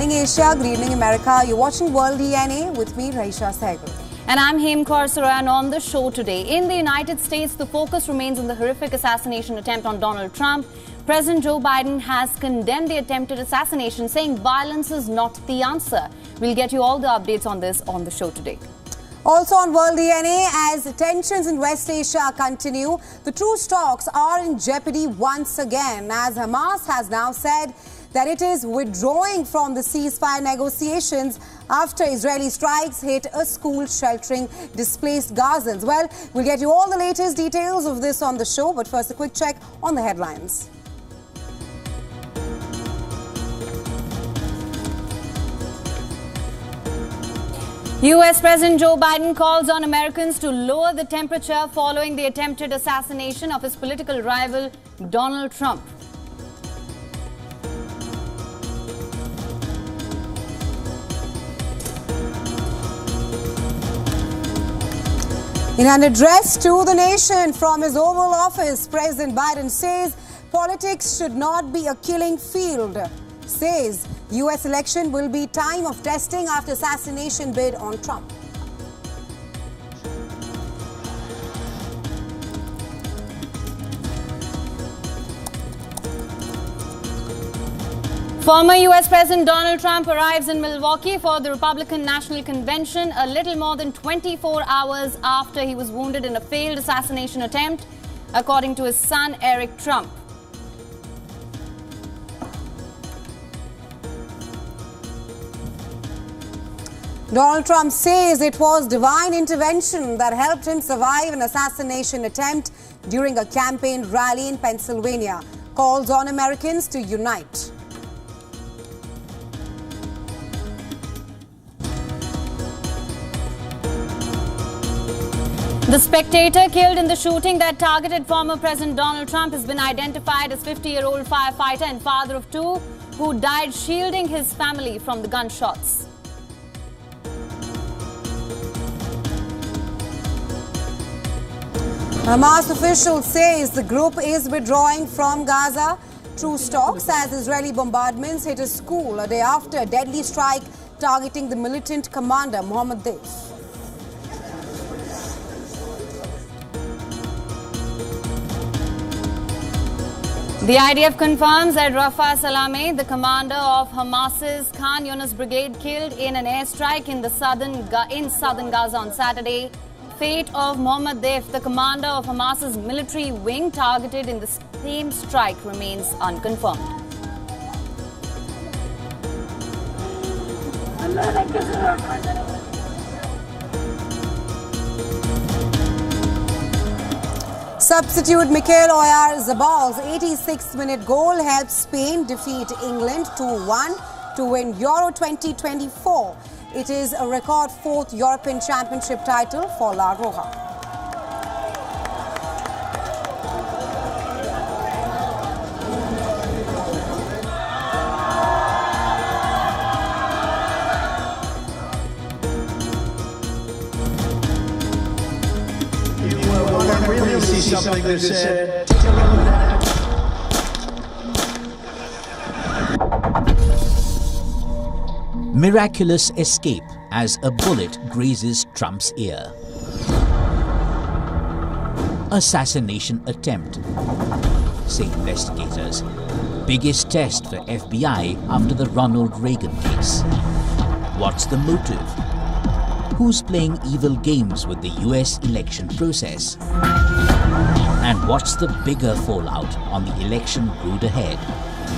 evening, Asia. Good evening, America. You're watching World DNA with me, Raisha Sehgal. And I'm Hem Kaur, and on the show today, in the United States, the focus remains on the horrific assassination attempt on Donald Trump. President Joe Biden has condemned the attempted assassination, saying violence is not the answer. We'll get you all the updates on this on the show today. Also on World DNA, as tensions in West Asia continue, the truce talks are in jeopardy once again, as Hamas has now said that it is withdrawing from the ceasefire negotiations after Israeli strikes hit a school sheltering displaced Gazans. Well, we'll get you all the latest details of this on the show, but first a quick check on the headlines. U.S. President Joe Biden calls on Americans to lower the temperature following the attempted assassination of his political rival, Donald Trump. In an address to the nation from his Oval Office, President Biden says politics should not be a killing field. Says U.S. election will be time of testing after assassination bid on Trump. Former U.S. President Donald Trump arrives in Milwaukee for the Republican National Convention a little more than 24 hours after he was wounded in a failed assassination attempt, according to his son Eric Trump. Donald Trump says it was divine intervention that helped him survive an assassination attempt during a campaign rally in Pennsylvania. Calls on Americans to unite. The spectator killed in the shooting that targeted former President Donald Trump has been identified as 50-year-old firefighter and father of two who died shielding his family from the gunshots. Hamas officials says the group is withdrawing from Gaza. Truce talks as Israeli bombardments hit a school a day after a deadly strike targeting the militant commander Mohammed Deif. The IDF confirms that Rafa Salameh, the commander of Hamas's Khan Yunis brigade, killed in an airstrike in southern Gaza on Saturday. Fate of Mohammed Deif, the commander of Hamas's military wing targeted in the same strike, remains unconfirmed. Substitute Mikel Oyarzabal's 86th-minute goal helped Spain defeat England 2-1 to win Euro 2024. It is a record fourth European Championship title for La Roja. Really see something that said, Miraculous escape as a bullet grazes Trump's ear. Assassination attempt, say investigators. Biggest test for FBI after the Ronald Reagan case. What's the motive? Who's playing evil games with the US election process? And what's the bigger fallout on the election road ahead?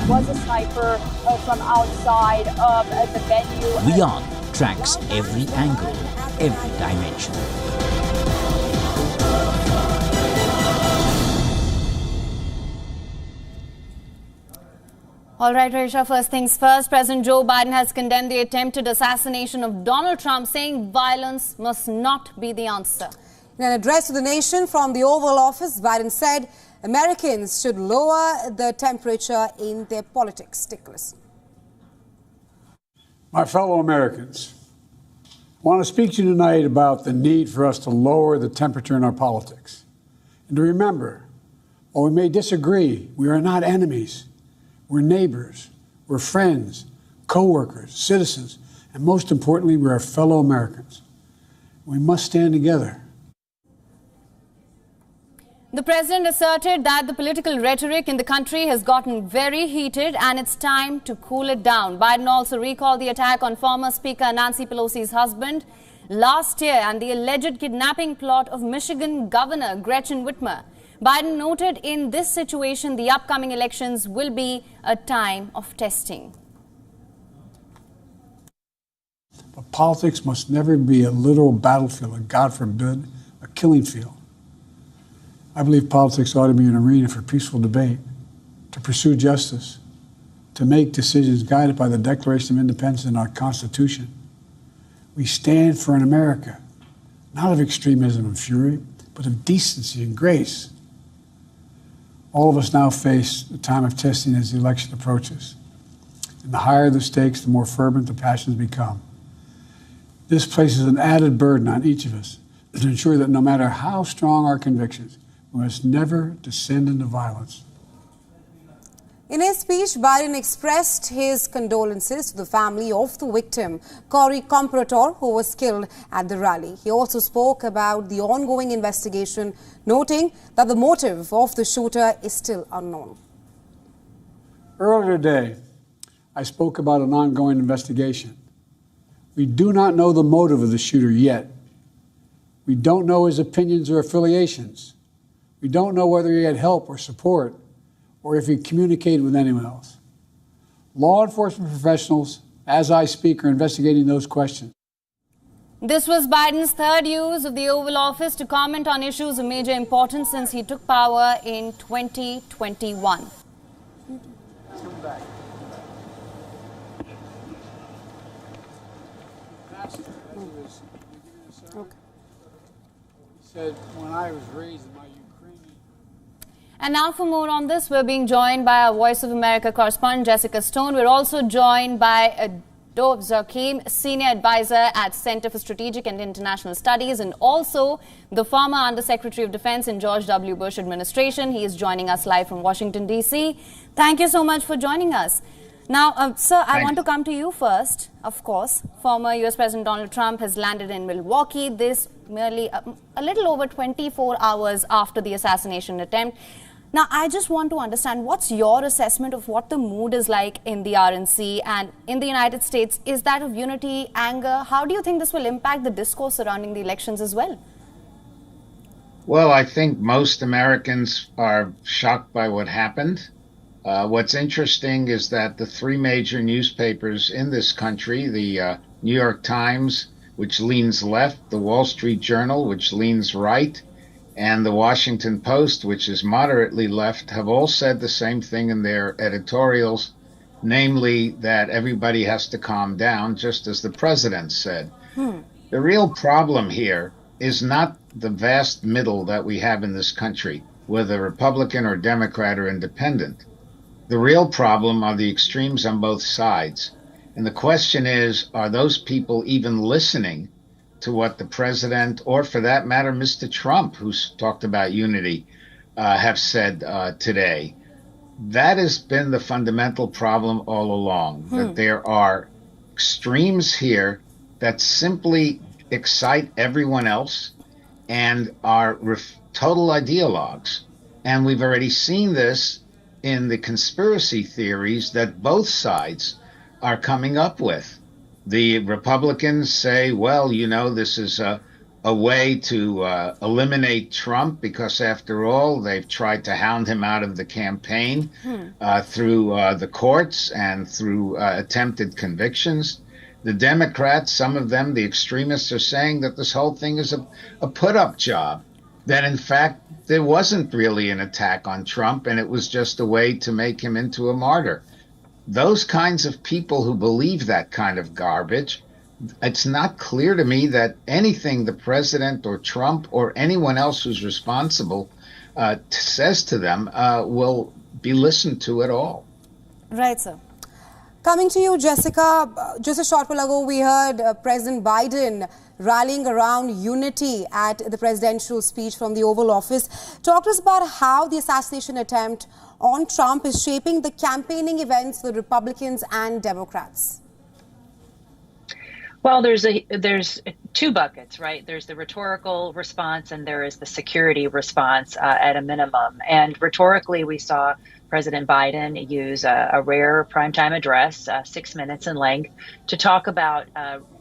Was a sniper from outside of the venue. WION tracks every angle, every dimension. All right, Raisha, first things first. President Joe Biden has condemned the attempted assassination of Donald Trump, saying violence must not be the answer. In an address to the nation from the Oval Office, Biden said Americans should lower the temperature in their politics. Take a listen. My fellow Americans, I want to speak to you tonight about the need for us to lower the temperature in our politics. And to remember, while we may disagree, we are not enemies. We're neighbors. We're friends, co-workers, citizens, and most importantly, we're our fellow Americans. We must stand together. The president asserted that the political rhetoric in the country has gotten very heated and it's time to cool it down. Biden also recalled the attack on former Speaker Nancy Pelosi's husband last year and the alleged kidnapping plot of Michigan Governor Gretchen Whitmer. Biden noted in this situation the upcoming elections will be a time of testing. But politics must never be a literal battlefield, and God forbid, a killing field. I believe politics ought to be an arena for peaceful debate, to pursue justice, to make decisions guided by the Declaration of Independence and our Constitution. We stand for an America, not of extremism and fury, but of decency and grace. All of us now face the time of testing as the election approaches. And the higher the stakes, the more fervent the passions become. This places an added burden on each of us to ensure that no matter how strong our convictions, we must never descend into violence. In his speech, Biden expressed his condolences to the family of the victim, Corey Comparator, who was killed at the rally. He also spoke about the ongoing investigation, noting that the motive of the shooter is still unknown. Earlier today, I spoke about an ongoing investigation. We do not know the motive of the shooter yet. We don't know his opinions or affiliations. We don't know whether he had help or support, or if he communicated with anyone else. Law enforcement professionals, as I speak, are investigating those questions. This was Biden's third use of the Oval Office to comment on issues of major importance since he took power in 2021. Okay. He said, when I was raised in my Ukrainian... And now for more on this, we're being joined by our Voice of America correspondent, Jessica Stone. We're also joined by Dov Zakim, Senior Advisor at Center for Strategic and International Studies, and also the former Undersecretary of Defense in George W. Bush administration. He is joining us live from Washington, D.C. Thank you so much for joining us. Now, sir, I want to come to you first. Of course, former U.S. President Donald Trump has landed in Milwaukee, this merely a little over 24 hours after the assassination attempt. Now, I just want to understand, what's your assessment of what the mood is like in the RNC and in the United States? Is that of unity, anger? How do you think this will impact the discourse surrounding the elections as well? Well, I think most Americans are shocked by what happened. What's interesting is that the three major newspapers in this country, the New York Times, which leans left, the Wall Street Journal, which leans right, and the Washington Post, which is moderately left, have all said the same thing in their editorials, namely that everybody has to calm down, just as the president said. The real problem here is not the vast middle that we have in this country, whether Republican or Democrat or independent. The real problem are the extremes on both sides. And the question is, are those people even listening to what the president, or for that matter, Mr. Trump, who's talked about unity, have said today? That has been the fundamental problem all along, that there are extremes here that simply excite everyone else and are total ideologues. And we've already seen this in the conspiracy theories that both sides are coming up with. The Republicans say, well, you know, this is a way to eliminate Trump because, after all, they've tried to hound him out of the campaign through the courts and through attempted convictions. The Democrats, some of them, the extremists, are saying that this whole thing is a put-up job, that, in fact, there wasn't really an attack on Trump and it was just a way to make him into a martyr. Those kinds of people who believe that kind of garbage, it's not clear to me that anything the president or Trump or anyone else who's responsible says to them will be listened to at all. Right, sir. Coming to you, Jessica, just a short while ago, we heard President Biden rallying around unity at the presidential speech from the Oval Office. Talk to us about how the assassination attempt on Trump is shaping the campaigning events for Republicans and Democrats. Well, there's two buckets, right? There's the rhetorical response and there is the security response at a minimum. And rhetorically, we saw President Biden use a rare primetime address, 6 minutes in length, to talk about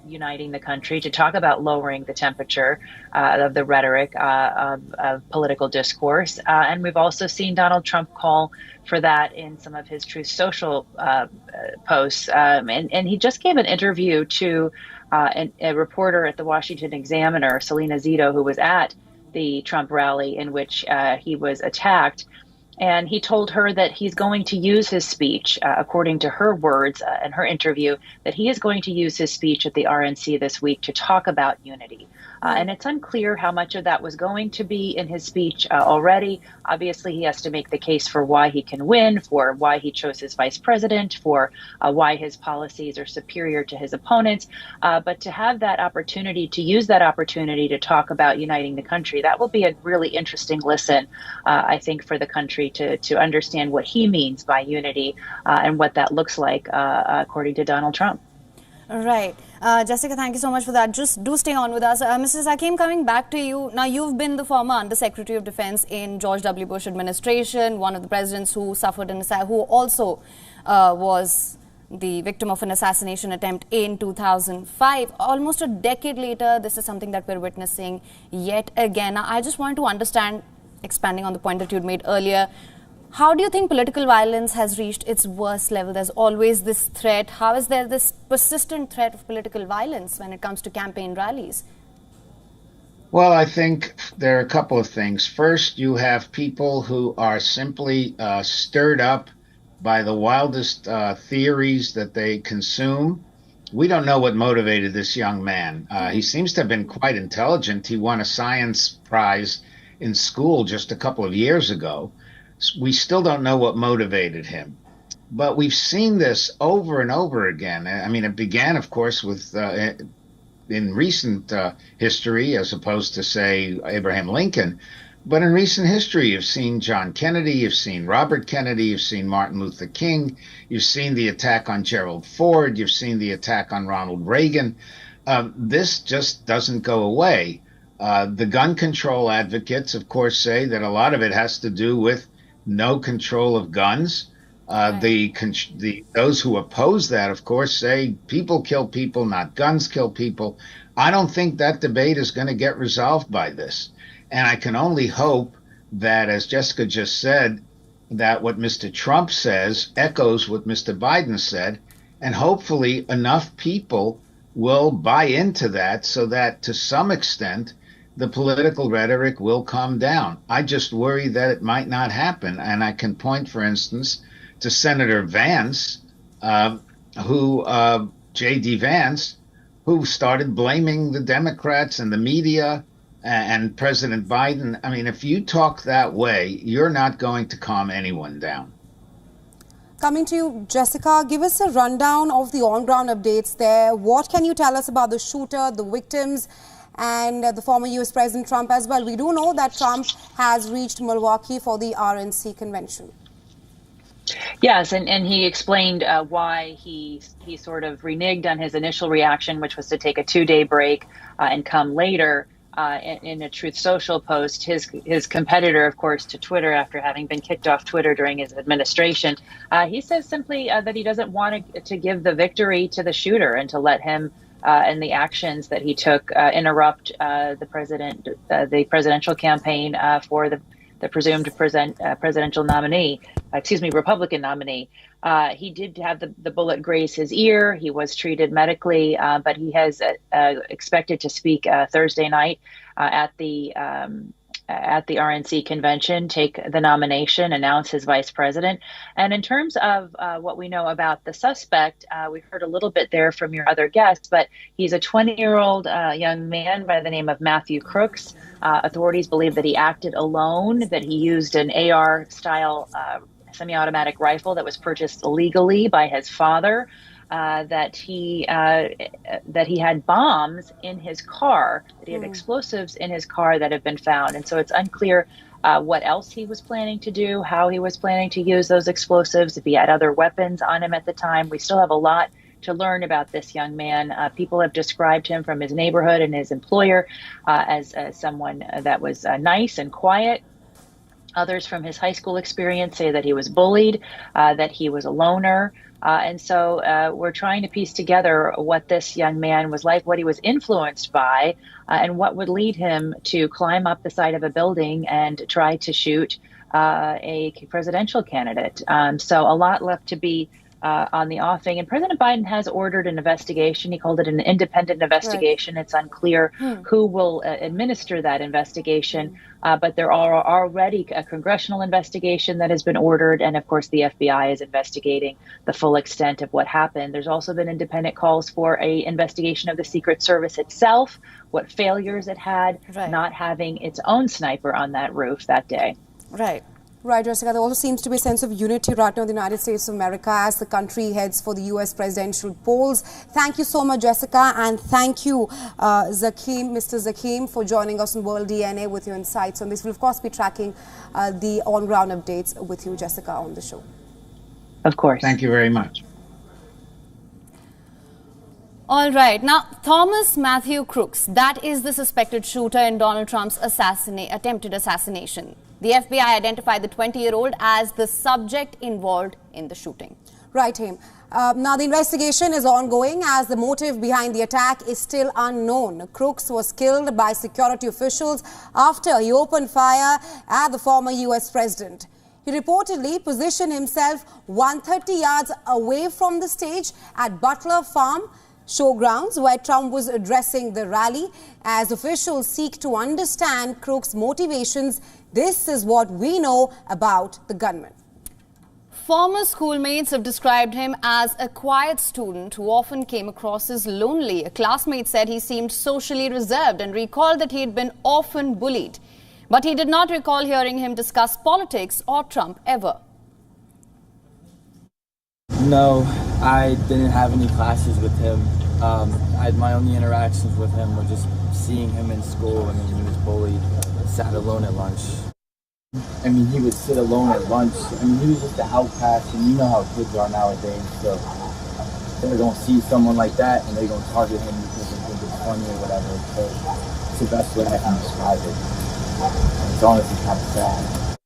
uniting the country, to talk about lowering the temperature of the rhetoric of political discourse. And we've also seen Donald Trump call for that in some of his Truth Social posts. And he just gave an interview to a reporter at the Washington Examiner, Selena Zito, who was at the Trump rally in which he was attacked. And he told her that he's going to use his speech, according to her words in her interview, that he is going to use his speech at the RNC this week to talk about unity. And it's unclear how much of that was going to be in his speech already. Obviously, he has to make the case for why he can win, for why he chose his vice president, for why his policies are superior to his opponents. But to have that opportunity, to use that opportunity to talk about uniting the country, that will be a really interesting listen, I think, for the country to understand what he means by unity and what that looks like, according to Donald Trump. Right. Jessica, thank you so much for that. Just do stay on with us. Mrs. Hakim, coming back to you. Now, you've been the former Undersecretary of Defense in George W. Bush administration, one of the presidents who suffered who also was the victim of an assassination attempt in 2005. Almost a decade later, this is something that we're witnessing yet again. Now, I just wanted to understand, expanding on the point that you'd made earlier, how do you think political violence has reached its worst level? There's always this threat. How is there this persistent threat of political violence when it comes to campaign rallies? Well, I think there are a couple of things. First, you have people who are simply stirred up by the wildest theories that they consume. We don't know what motivated this young man. He seems to have been quite intelligent. He won a science prize in school just a couple of years ago. We still don't know what motivated him. But we've seen this over and over again. I mean, it began, of course, with in recent history, as opposed to, say, Abraham Lincoln. But in recent history, you've seen John Kennedy, you've seen Robert Kennedy, you've seen Martin Luther King, you've seen the attack on Gerald Ford, you've seen the attack on Ronald Reagan. This just doesn't go away. The gun control advocates, of course, say that a lot of it has to do with no control of guns. Those who oppose that, of course, say people kill people, not guns kill people. I don't think that debate is going to get resolved by this. And I can only hope that, as Jessica just said, that what Mr. Trump says echoes what Mr. Biden said, and hopefully enough people will buy into that so that to some extent the political rhetoric will calm down. I just worry that it might not happen. And I can point, for instance, to Senator Vance, J.D. Vance, who started blaming the Democrats and the media and President Biden. I mean, if you talk that way, you're not going to calm anyone down. Coming to you, Jessica, give us a rundown of the on-ground updates there. What can you tell us about the shooter, the victims, and the former U.S. President Trump as well? We do know that Trump has reached Milwaukee for the RNC convention. Yes, and he explained why he sort of reneged on his initial reaction, which was to take a 2-day break and come later. In a Truth Social post, his competitor, of course, to Twitter, after having been kicked off Twitter during his administration, he says simply that he doesn't want to give the victory to the shooter and to let him and the actions that he took interrupt the presidential campaign for the presumed presidential nominee, Republican nominee. He did have the bullet graze his ear. He was treated medically, but he has expected to speak Thursday night at the RNC convention, take the nomination, announce his vice president. And in terms of what we know about the suspect, we've heard a little bit there from your other guests, but he's a 20-year-old young man by the name of Matthew Crooks. Authorities believe that he acted alone, that he used an AR-style semi-automatic rifle that was purchased illegally by his father, that he had bombs in his car, that he had explosives in his car that have been found. And so it's unclear what else he was planning to do, how he was planning to use those explosives, if he had other weapons on him at the time. We still have a lot to learn about this young man. People have described him from his neighborhood and his employer as someone that was nice and quiet. Others from his high school experience say that he was bullied, that he was a loner. And so we're trying to piece together what this young man was like, what he was influenced by, and what would lead him to climb up the side of a building and try to shoot a presidential candidate. So a lot left to be on the offing. And President Biden has ordered an investigation. He called it an independent investigation. Right. It's unclear who will administer that investigation. But there are already a congressional investigation that has been ordered. And of course, the FBI is investigating the full extent of what happened. There's also been independent calls for an investigation of the Secret Service itself, what failures it had, not having its own sniper on that roof that day. Right, Jessica. There also seems to be a sense of unity right now in the United States of America as the country heads for the U.S. presidential polls. Thank you so much, Jessica, and thank you, Mr. Zakim, for joining us on World DNA with your insights on this. We'll, of course, be tracking the on-ground updates with you, Jessica, on the show. Of course. Thank you very much. All right. Now, Thomas Matthew Crooks, that is the suspected shooter in Donald Trump's attempted assassination. The FBI identified the 20-year-old as the subject involved in the shooting. Right, Haim. Now, the investigation is ongoing as the motive behind the attack is still unknown. Crooks was killed by security officials after he opened fire at the former U.S. president. He reportedly positioned himself 130 yards away from the stage at Butler Farm showgrounds where Trump was addressing the rally. As officials seek to understand Crooks' motivations, this is what we know about the gunman. Former schoolmates have described him as a quiet student who often came across as lonely. A classmate said he seemed socially reserved and recalled that he had been often bullied. But he did not recall hearing him discuss politics or Trump ever. No, I didn't have any classes with him. My only interactions with him were just seeing him in school. I mean, he was bullied, sat alone at lunch. I mean, he would sit alone at lunch. I mean, he was just an outcast, and you know how kids are nowadays. So they're going to see someone like that, and they're going to target him because they think it's funny or whatever. So it's the best way I can describe it. It's honestly kind of sad.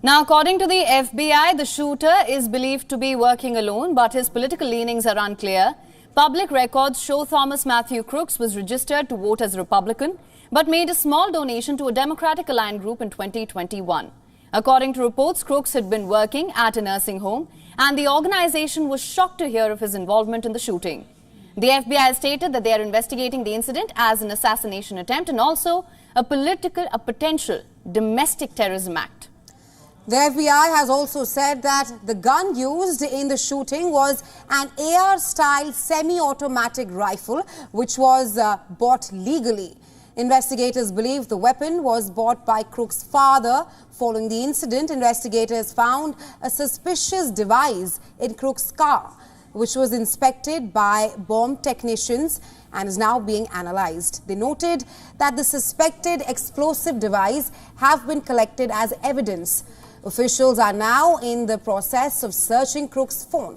Now, according to the FBI, the shooter is believed to be working alone, but his political leanings are unclear. Public records show Thomas Matthew Crooks was registered to vote as a Republican, but made a small donation to a Democratic-aligned group in 2021. According to reports, Crooks had been working at a nursing home, and the organization was shocked to hear of his involvement in the shooting. The FBI has stated that they are investigating the incident as an assassination attempt and also a potential domestic terrorism act. The FBI has also said that the gun used in the shooting was an AR-style semi-automatic rifle, which was bought legally. Investigators believe the weapon was bought by Crooks' father. Following the incident, investigators found a suspicious device in Crooks' car, which was inspected by bomb technicians and is now being analyzed. They noted that the suspected explosive device have been collected as evidence. Officials are now in the process of searching Crooks' phone.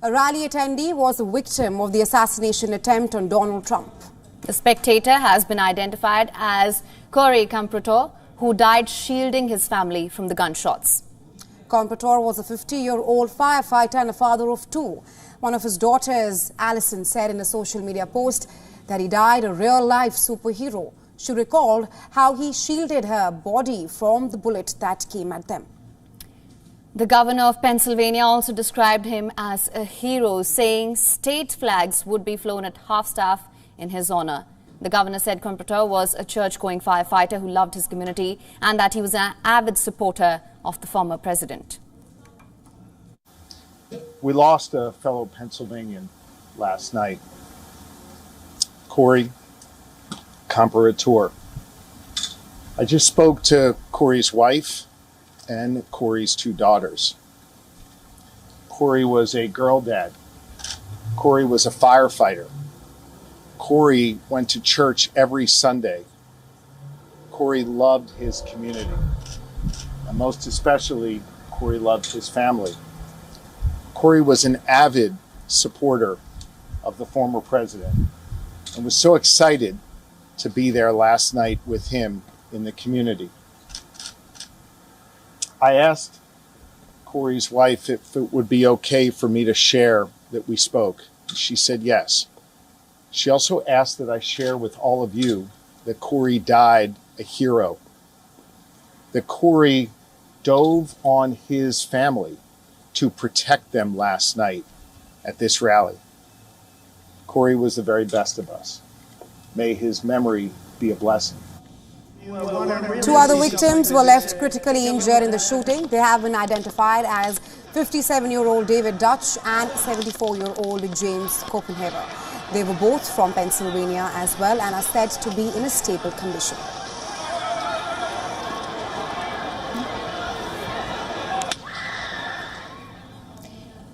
A rally attendee was a victim of the assassination attempt on Donald Trump. The spectator has been identified as Corey Comprator, who died shielding his family from the gunshots. Comprator was a 50-year-old firefighter and a father of two. One of his daughters, Allison, said in a social media post that he died a real-life superhero. She recalled how he shielded her body from the bullet that came at them. The governor of Pennsylvania also described him as a hero, saying state flags would be flown at half-staff in his honor. The governor said Comprator was a church-going firefighter who loved his community and that he was an avid supporter of the former president. We lost a fellow Pennsylvanian last night, Corey Comprator. I just spoke to Corey's wife and Corey's two daughters. Corey was a girl dad. Corey was a firefighter. Corey went to church every Sunday Corey loved his community. And most especially, Corey loved his family. Corey was an avid supporter of the former president and was so excited to be there last night with him in the community. I asked Corey's wife if it would be okay for me to share that we spoke. She said yes. She also asked that I share with all of you that Corey died a hero, that Corey dove on his family to protect them last night at this rally. Corey was the very best of us. May his memory be a blessing. 2 other victims were left critically injured in the shooting. They have been identified as 57-year-old David Dutch and 74-year-old James Copenhagen. They were both from Pennsylvania as well and are said to be in a stable condition.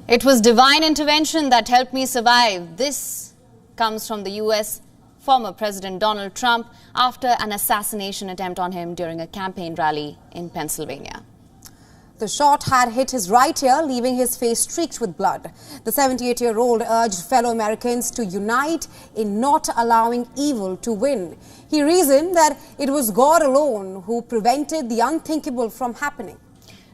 It was divine intervention that helped me survive. This comes from the US former President Donald Trump after an assassination attempt on him during a campaign rally in Pennsylvania. The shot had hit his right ear, leaving his face streaked with blood. The 78-year-old urged fellow Americans to unite in not allowing evil to win. He reasoned that it was God alone who prevented the unthinkable from happening.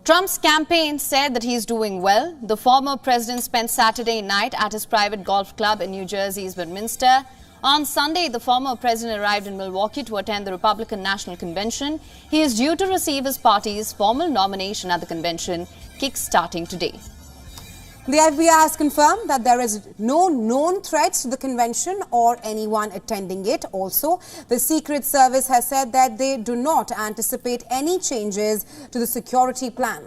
Trump's campaign said that he is doing well. The former president spent Saturday night at his private golf club in New Jersey's Westminster. On Sunday, the former president arrived in Milwaukee to attend the Republican National Convention. He is due to receive his party's formal nomination at the convention, kick-starting today. The FBI has confirmed that there is no known threats to the convention or anyone attending it. Also, the Secret Service has said that they do not anticipate any changes to the security plan.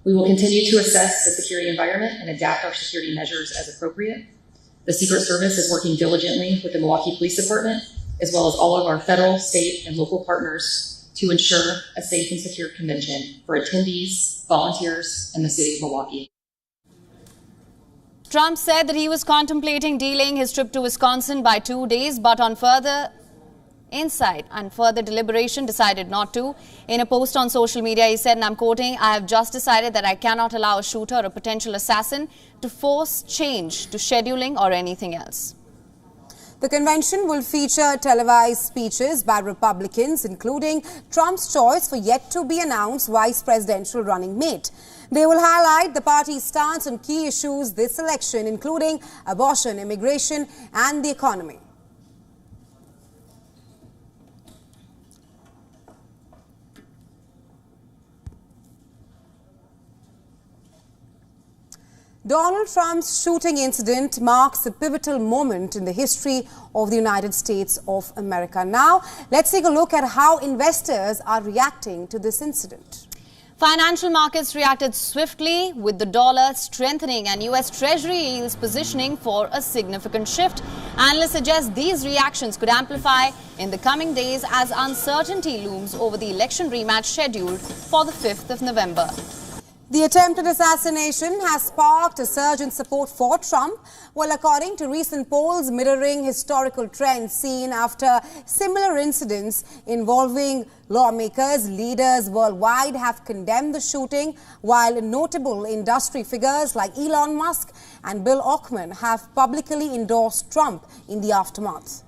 We will continue to assess the security environment and adapt our security measures as appropriate. The Secret Service is working diligently with the Milwaukee Police Department, as well as all of our federal, state, and local partners to ensure a safe and secure convention for attendees, volunteers, and the city of Milwaukee. Trump said that he was contemplating delaying his trip to Wisconsin by 2 days, but on further insight and further deliberation decided not to. In a post on social media, he said, and I'm quoting, "I have just decided that I cannot allow a shooter or a potential assassin to force change to scheduling or anything else." The convention will feature televised speeches by Republicans, including Trump's choice for yet-to-be-announced vice presidential running mate. They will highlight the party's stance on key issues this election, including abortion, immigration, and the economy. Donald Trump's shooting incident marks a pivotal moment in the history of the United States of America. Now, let's take a look at how investors are reacting to this incident. Financial markets reacted swiftly, with the dollar strengthening and US Treasury yields positioning for a significant shift. Analysts suggest these reactions could amplify in the coming days as uncertainty looms over the election rematch scheduled for the 5th of November. The attempted assassination has sparked a surge in support for Trump, well, according to recent polls mirroring historical trends seen after similar incidents involving lawmakers. Leaders worldwide have condemned the shooting, while notable industry figures like Elon Musk and Bill Ackman have publicly endorsed Trump in the aftermath.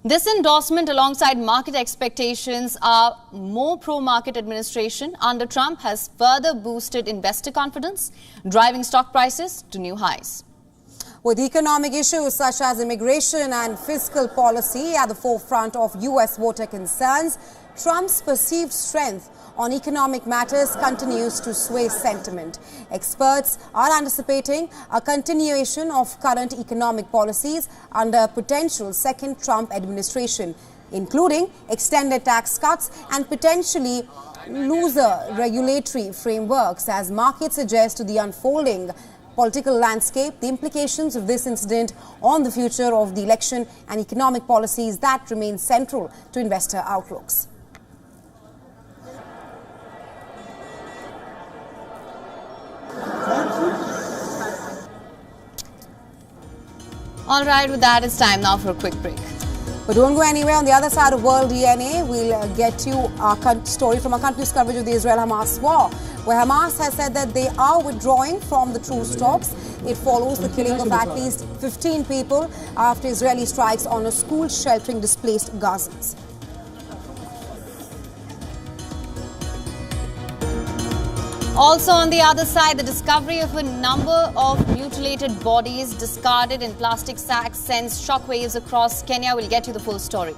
This endorsement, alongside market expectations, are more pro-market administration under Trump has further boosted investor confidence, driving stock prices to new highs. With economic issues such as immigration and fiscal policy at the forefront of U.S. voter concerns, Trump's perceived strength on economic matters continues to sway sentiment. Experts are anticipating a continuation of current economic policies under a potential second Trump administration, including extended tax cuts and potentially looser regulatory frameworks. As markets adjust to the unfolding political landscape, the implications of this incident on the future of the election and economic policies that remain central to investor outlooks. All right, with that, it's time now for a quick break. But don't go anywhere. On the other side of World DNA, we'll get you our story from our continuous coverage of the Israel-Hamas war, where Hamas has said that they are withdrawing from the truce talks. It follows the killing of at least 15 people after Israeli strikes on a school sheltering displaced Gazans. Also on the other side, the discovery of a number of mutilated bodies discarded in plastic sacks sends shockwaves across Kenya. We'll get you the full story.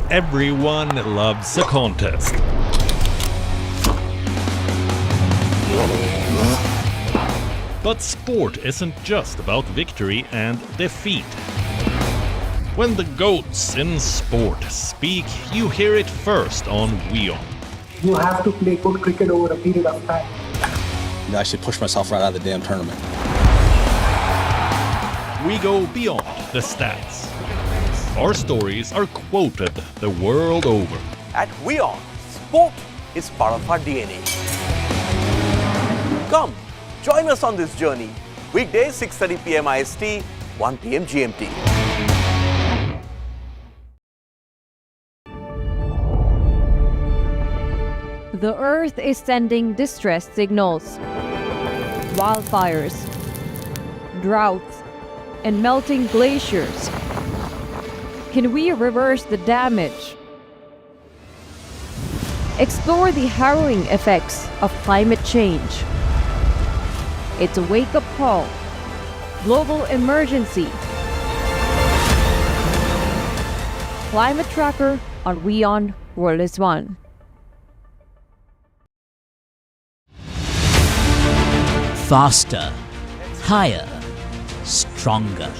Everyone loves a contest. But sport isn't just about victory and defeat. When the GOATs in sport speak, you hear it first on WION. You have to play good cricket over a period of time. I should push myself right out of the damn tournament. We go beyond the stats. Our stories are quoted the world over. At WION, sport is part of our DNA. Come, join us on this journey. Weekdays 6:30 p.m. IST, 1 p.m. GMT. The Earth is sending distress signals. Wildfires, droughts, and melting glaciers. Can we reverse the damage? Explore the harrowing effects of climate change. It's a wake-up call. Global emergency. Climate Tracker on WION World is One. Faster, higher, stronger.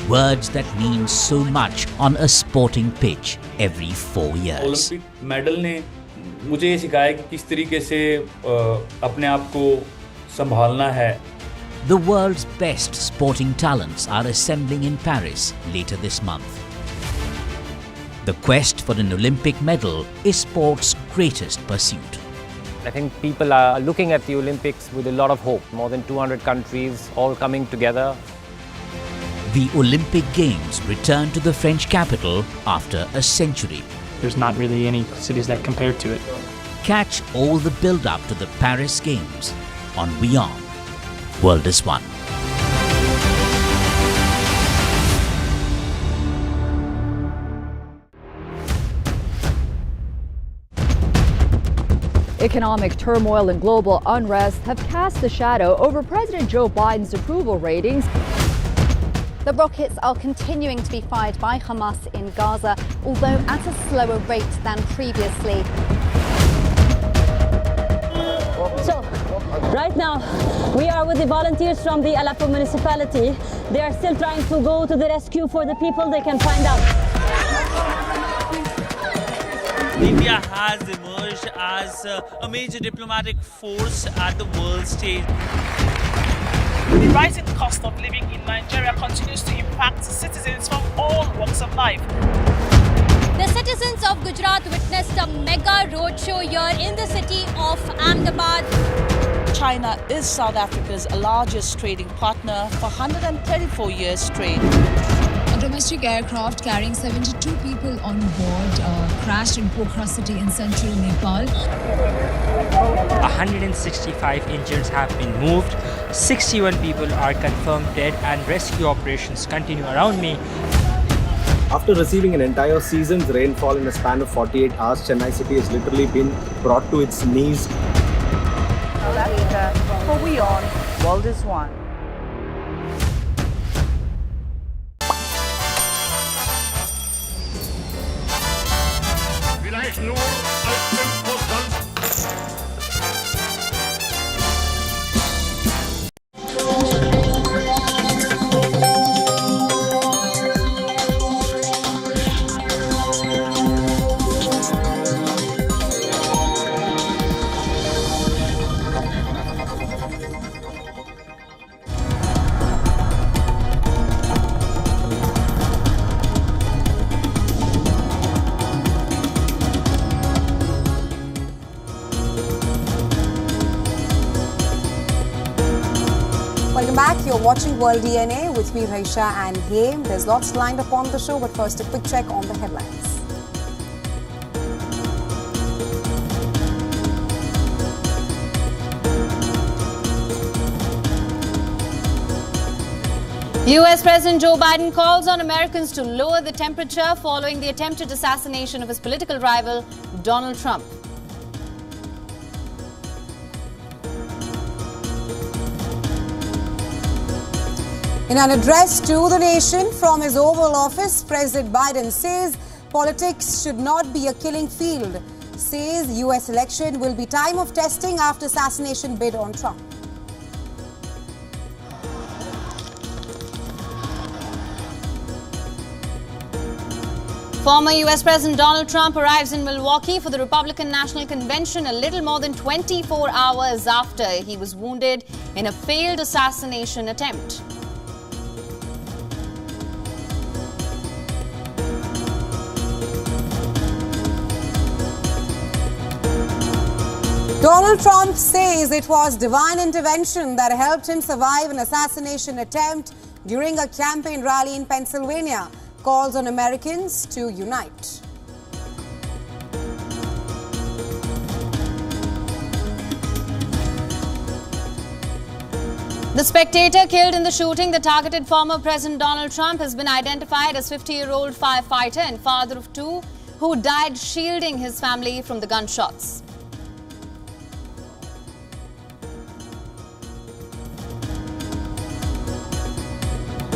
Words that mean so much on a sporting pitch every 4 years. Olympic medal ने मुझे ये सिखाया कि किस तरीके से अपने आप को संभालना है. The world's best sporting talents are assembling in Paris later this month. The quest for an Olympic medal is sport's greatest pursuit. I think people are looking at the Olympics with a lot of hope. More than 200 countries all coming together. The Olympic Games return to the French capital after a century. There's not really any cities that compare to it. Catch all the build-up to the Paris Games on WION World is One. Economic turmoil and global unrest have cast a shadow over President Joe Biden's approval ratings. The rockets are continuing to be fired by Hamas in Gaza, although at a slower rate than previously. So, right now, we are with the volunteers from the Aleppo municipality. They are still trying to go to the rescue for the people they can find out. India has emerged as a major diplomatic force at the world stage. The rising cost of living in Nigeria continues to impact citizens from all walks of life. The citizens of Gujarat witnessed a mega roadshow here in the city of Ahmedabad. China is South Africa's largest trading partner for 134 years straight. A domestic aircraft carrying 72 people on board crashed in Pokhara city in central Nepal. 165 injuries have been moved, 61 people are confirmed dead, and rescue operations continue around me. After receiving an entire season's rainfall in a span of 48 hours, Chennai city has literally been brought to its knees. For WION, World is One. You're watching World DNA with me, Raisha and Haim. There's lots lined up on the show, but first a quick check on the headlines. US President Joe Biden calls on Americans to lower the temperature following the attempted assassination of his political rival, Donald Trump. In an address to the nation from his Oval Office, President Biden says politics should not be a killing field. Says US election will be time of testing after assassination bid on Trump. Former US President Donald Trump arrives in Milwaukee for the Republican National Convention a little more than 24 hours after he was wounded in a failed assassination attempt. Donald Trump says it was divine intervention that helped him survive an assassination attempt during a campaign rally in Pennsylvania. Calls on Americans to unite. The spectator killed in the shooting that targeted former President Donald Trump has been identified as 50-year-old firefighter and father of two who died shielding his family from the gunshots.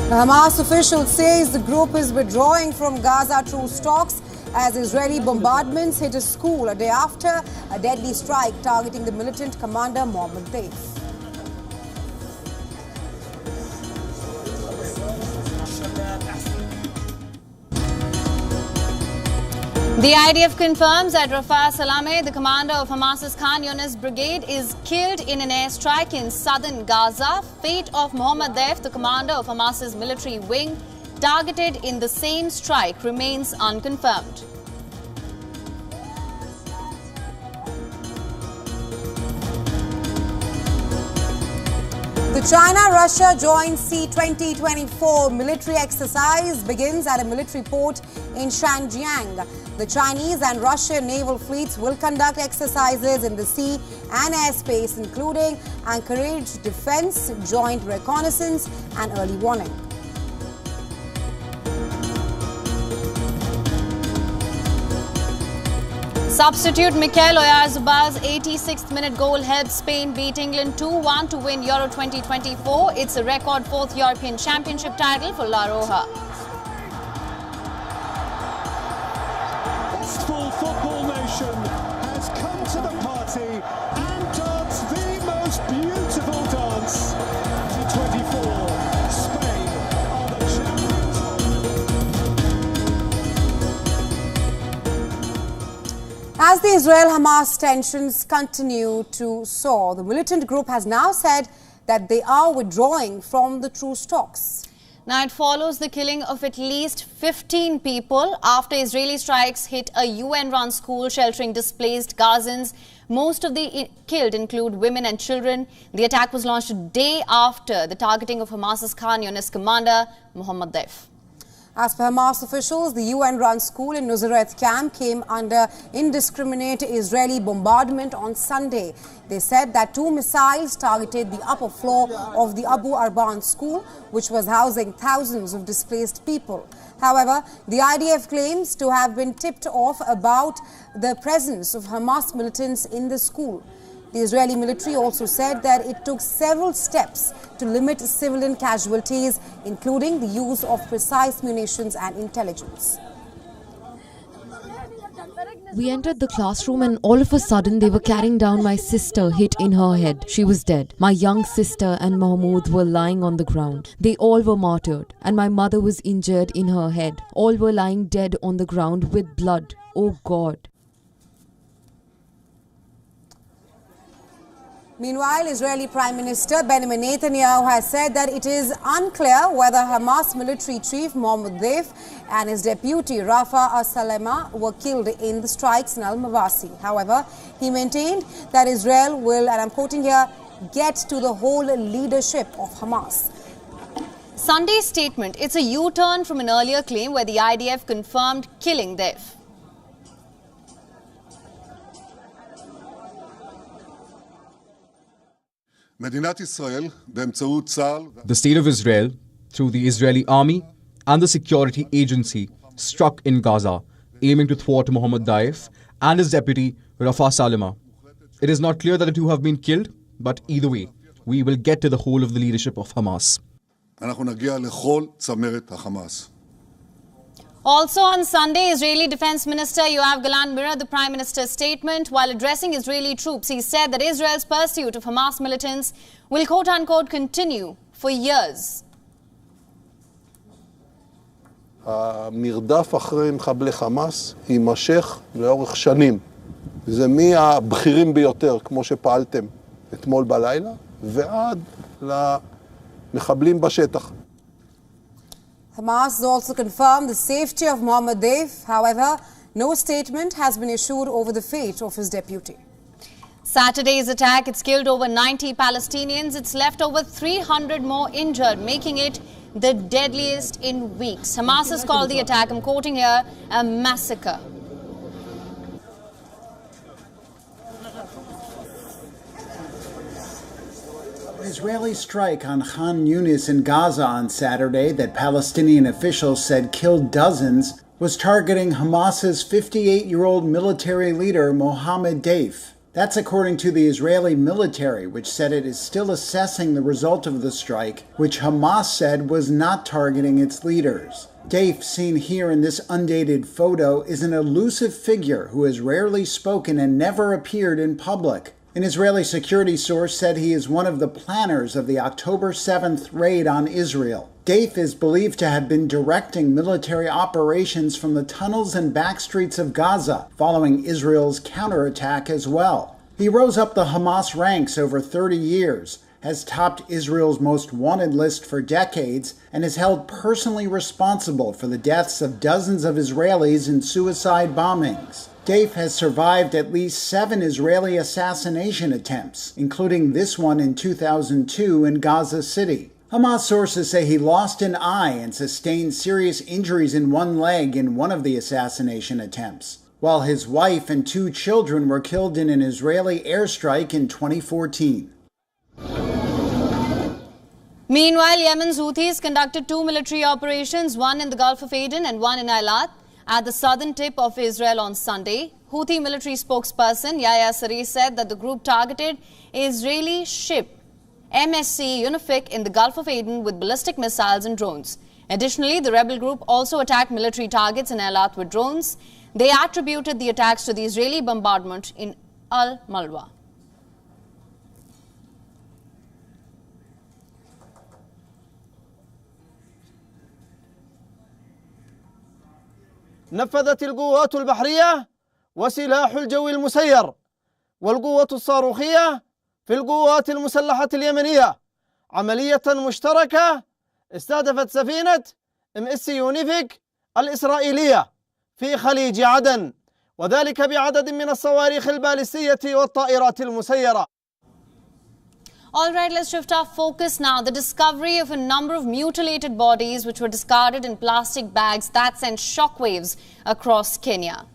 The Hamas official says the group is withdrawing from Gaza through talks as Israeli bombardments hit a school a day after a deadly strike targeting the militant commander Mohammed Deif. The IDF confirms that Rafah Salameh, the commander of Hamas's Khan Yunis brigade, is killed in an airstrike in southern Gaza. Fate of Mohammed Deif, the commander of Hamas's military wing, targeted in the same strike, remains unconfirmed. The China-Russia joint C-2024 military exercise begins at a military port in Xinjiang. The Chinese and Russian naval fleets will conduct exercises in the sea and airspace, including anchorage defense, joint reconnaissance, and early warning. Substitute Mikel Oyarzábal's 86th minute goal helped Spain beat England 2-1 to win Euro 2024. It's a record fourth European Championship title for La Roja. Full football nation has come to the party and danced the most beautiful dance. 2024, Spain are the champions. As the Israel-Hamas tensions continue to soar, the militant group has now said that they are withdrawing from the truce talks. Now, it follows the killing of at least 15 people after Israeli strikes hit a UN-run school sheltering displaced Gazans. Most of the killed include women and children. The attack was launched a day after the targeting of Hamas's Khan Yunis commander, Mohammed Deif. As per Hamas officials, the UN-run school in Nusayrat camp came under indiscriminate Israeli bombardment on Sunday. They said that 2 missiles targeted the upper floor of the Abu Arban school, which was housing thousands of displaced people. However, the IDF claims to have been tipped off about the presence of Hamas militants in the school. The Israeli military also said that it took several steps to limit civilian casualties, including the use of precise munitions and intelligence. We entered the classroom and all of a sudden they were carrying down my sister, hit in her head. She was dead. My young sister and Mahmoud were lying on the ground. They all were martyred and my mother was injured in her head. All were lying dead on the ground with blood. Oh God. Meanwhile, Israeli Prime Minister Benjamin Netanyahu has said that it is unclear whether Hamas military chief Mohammed Deif and his deputy Rafah Salameh were killed in the strikes in Al-Mawasi. However, he maintained that Israel will, and I'm quoting here, get to the whole leadership of Hamas. Sunday's statement, it's a U-turn from an earlier claim where the IDF confirmed killing Deif. The state of Israel, through the Israeli army and the security agency, struck in Gaza, aiming to thwart Mohammed Deif and his deputy Rafah Salama. It is not clear that the two have been killed, but either way, we will get to the whole of the leadership of Hamas. Also on Sunday, Israeli Defense Minister Yoav Gallant mirrored the Prime Minister's statement. While addressing Israeli troops, he said that Israel's pursuit of Hamas militants will quote-unquote continue for years. המרדף אחרי מחבלי חמאס יימשך לאורך שנים. זה מהבכירים ביותר, כמו שפעלתם אתמול בלילה, ועד למחבלים בשטח. Hamas has also confirmed the safety of Mohammed Deif. However, no statement has been issued over the fate of his deputy. Saturday's attack, it's killed over 90 Palestinians. It's left over 300 more injured, making it the deadliest in weeks. Hamas has called the attack, I'm quoting here, a massacre. Israeli strike on Khan Yunis in Gaza on Saturday that Palestinian officials said killed dozens was targeting Hamas's 58-year-old military leader Mohammed Deif. That's according to the Israeli military, which said it is still assessing the result of the strike, which Hamas said was not targeting its leaders. Deif, seen here in this undated photo, is an elusive figure who has rarely spoken and never appeared in public. An Israeli security source said he is one of the planners of the October 7th raid on Israel. Deif is believed to have been directing military operations from the tunnels and back streets of Gaza, following Israel's counterattack as well. He rose up the Hamas ranks over 30 years, has topped Israel's most wanted list for decades, and is held personally responsible for the deaths of dozens of Israelis in suicide bombings. Deif has survived at least 7 Israeli assassination attempts, including this one in 2002 in Gaza City. Hamas sources say he lost an eye and sustained serious injuries in one leg in one of the assassination attempts, while his wife and 2 children were killed in an Israeli airstrike in 2014. Meanwhile, Yemen's Houthis conducted 2 military operations, one in the Gulf of Aden and one in Eilat, at the southern tip of Israel on Sunday. Houthi military spokesperson Yahya Saree said that the group targeted Israeli ship MSC Unific in the Gulf of Aden with ballistic missiles and drones. Additionally, the rebel group also attacked military targets in Eilat with drones. They attributed the attacks to the Israeli bombardment in Al-Malwa. نفذت القوات البحرية وسلاح الجو المسير والقوة الصاروخية في القوات المسلحة اليمنية عملية مشتركة استهدفت سفينة MS يونيفيك الإسرائيلية في خليج عدن وذلك بعدد من الصواريخ البالستية والطائرات المسيرة. All right, let's shift our focus now. The discovery of a number of mutilated bodies which were discarded in plastic bags that sent shockwaves across Kenya.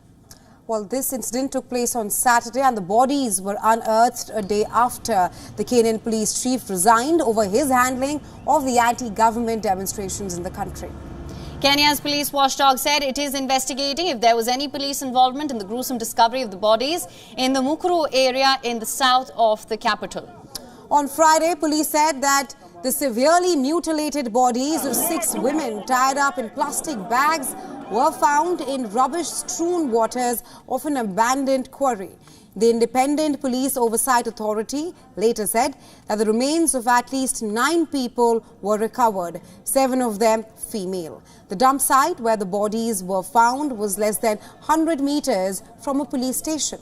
Well, this incident took place on Saturday and the bodies were unearthed a day after the Kenyan police chief resigned over his handling of the anti-government demonstrations in the country. Kenya's police watchdog said it is investigating if there was any police involvement in the gruesome discovery of the bodies in the Mukuru area in the south of the capital. On Friday, police said that the severely mutilated bodies of 6 women tied up in plastic bags were found in rubbish-strewn waters of an abandoned quarry. The Independent Police Oversight Authority later said that the remains of at least 9 people were recovered, 7 of them female. The dump site where the bodies were found was less than 100 meters from a police station.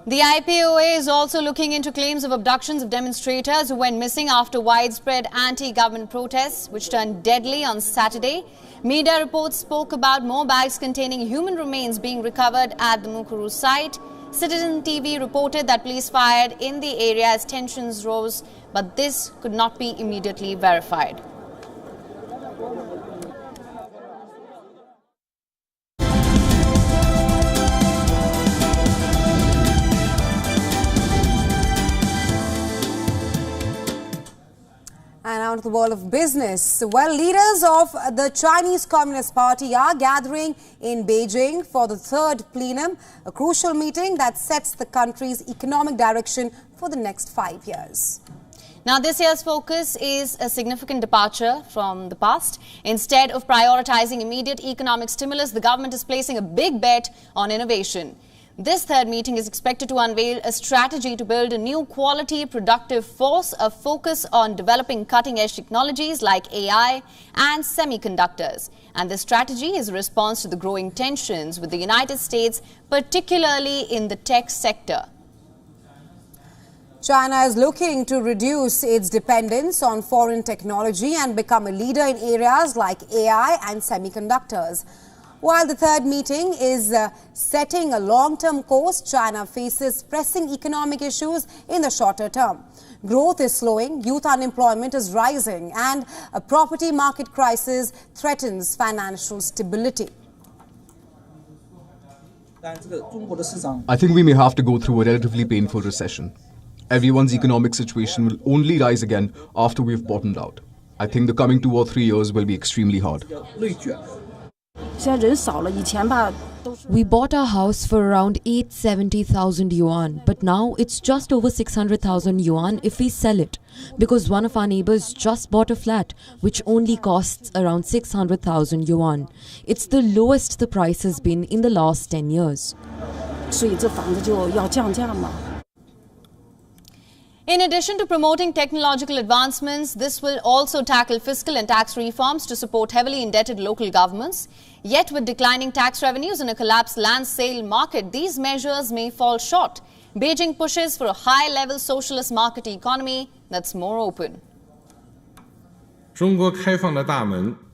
The IPOA is also looking into claims of abductions of demonstrators who went missing after widespread anti-government protests, which turned deadly on Saturday. Media reports spoke about more bags containing human remains being recovered at the Mukuru site. Citizen TV reported that police fired in the area as tensions rose, but this could not be immediately verified. the world of business. Well, leaders of the Chinese Communist Party are gathering in Beijing for the third plenum, a crucial meeting that sets the country's economic direction for the next 5 years. Now, this year's focus is a significant departure from the past. Instead of prioritizing immediate economic stimulus, the government is placing a big bet on innovation. This third meeting is expected to unveil a strategy to build a new quality, productive force, a focus on developing cutting-edge technologies like AI and semiconductors. And this strategy is a response to the growing tensions with the United States, particularly in the tech sector. China is looking to reduce its dependence on foreign technology and become a leader in areas like AI and semiconductors. While the third meeting is setting a long-term course, China faces pressing economic issues in the shorter term. Growth is slowing, youth unemployment is rising, and a property market crisis threatens financial stability. I think we may have to go through a relatively painful recession. Everyone's economic situation will only rise again after we've bottomed out. I think the coming 2 or 3 years will be extremely hard. We bought our house for around 870,000 yuan, but now it's just over 600,000 yuan if we sell it, because one of our neighbors just bought a flat which only costs around 600,000 yuan. It's the lowest the price has been in the last 10 years. In addition to promoting technological advancements, this will also tackle fiscal and tax reforms to support heavily indebted local governments. Yet with declining tax revenues and a collapsed land sale market, these measures may fall short. Beijing pushes for a high-level socialist market economy that's more open.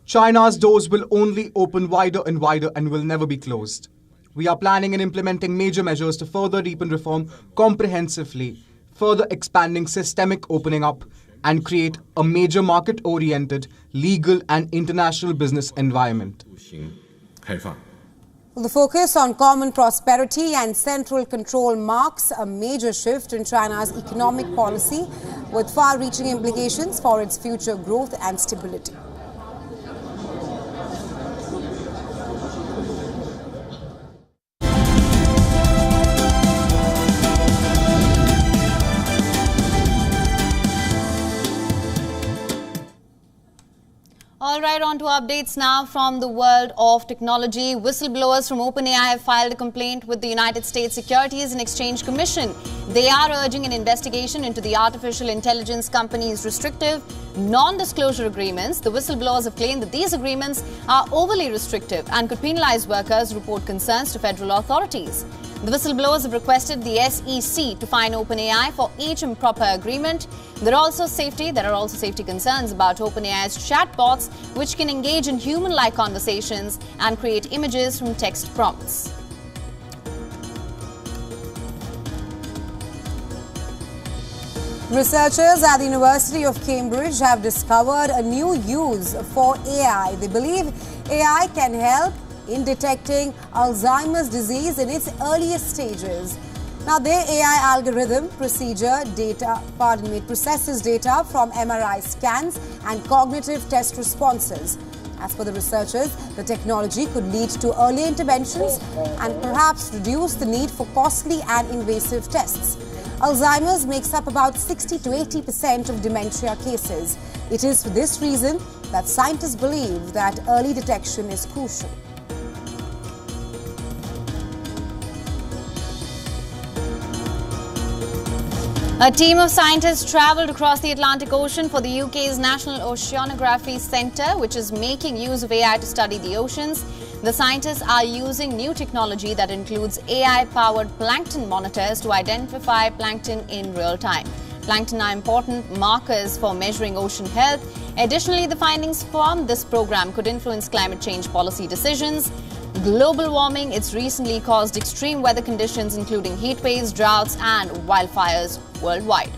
China's doors will only open wider and wider and will never be closed. We are planning and implementing major measures to further deepen reform comprehensively, further expanding systemic opening up, and create a major market-oriented, legal and international business environment. The focus on common prosperity and central control marks a major shift in China's economic policy, with far-reaching implications for its future growth and stability. All right, on to updates now from the world of technology. Whistleblowers from OpenAI have filed a complaint with the United States Securities and Exchange Commission. They are urging an investigation into the artificial intelligence company's restrictive non-disclosure agreements. The whistleblowers have claimed that these agreements are overly restrictive and could penalize workers who report concerns to federal authorities. The whistleblowers have requested the SEC to fine OpenAI for each improper agreement. There are also safety concerns about OpenAI's chatbots, which can engage in human-like conversations and create images from text prompts. Researchers at the University of Cambridge have discovered a new use for AI. They believe AI can help in detecting Alzheimer's disease in its earliest stages. Now, their AI algorithm processes data from MRI scans and cognitive test responses. As per the researchers, the technology could lead to early interventions and perhaps reduce the need for costly and invasive tests. Alzheimer's makes up about 60 to 80% of dementia cases. It is for this reason that scientists believe that early detection is crucial. A team of scientists travelled across the Atlantic Ocean for the UK's National Oceanography Centre, which is making use of AI to study the oceans. The scientists are using new technology that includes AI-powered plankton monitors to identify plankton in real time. Plankton are important markers for measuring ocean health. Additionally, the findings from this program could influence climate change policy decisions. Global warming, it's recently caused extreme weather conditions, including heat waves, droughts, and wildfires worldwide.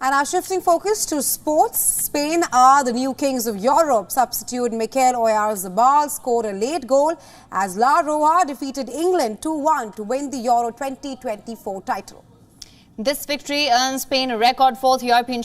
And our shifting focus to sports. Spain are the new kings of Europe. Substitute Mikel Oyarzabal scored a late goal as La Roja defeated England 2-1 to win the Euro 2024 title. This victory earns Spain a record 4th European